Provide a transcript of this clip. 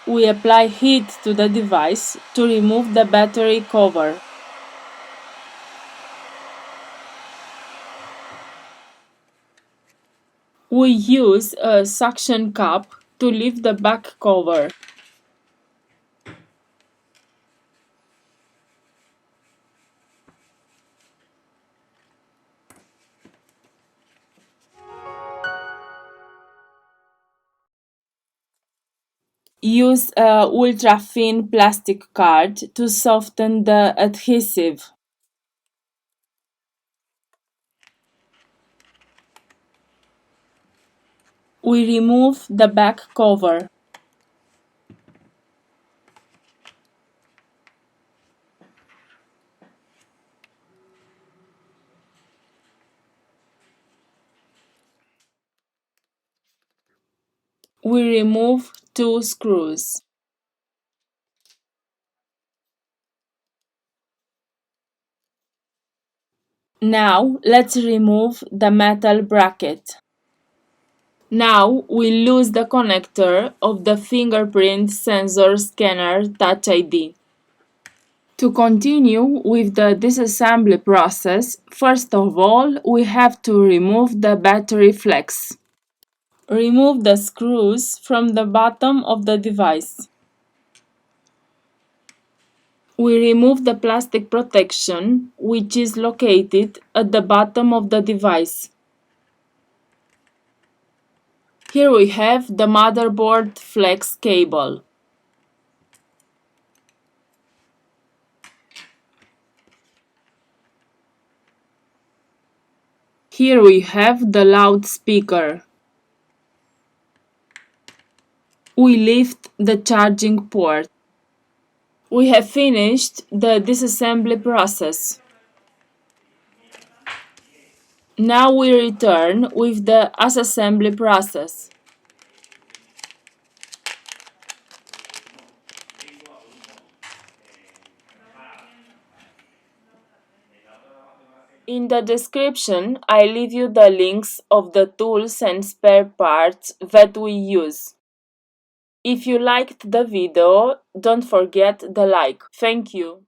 We apply heat to the device to remove the battery cover. We use a suction cup to lift the back cover. Use a ultra-thin plastic card to soften the adhesive. We remove the back cover. We remove two screws. Now let's remove the metal bracket. Now we lose the connector of the fingerprint sensor scanner Touch ID. To continue with the disassembly process, first of all we have to remove the battery flex. Remove the screws from the bottom of the device. We remove the plastic protection, which is located at the bottom of the device. Here we have the motherboard flex cable. Here we have the loudspeaker. We lift the charging port. We have finished the disassembly process. Now we return with the assembly process. In the description, I leave you the links of the tools and spare parts that we use. If you liked the video, don't forget the like. Thank you.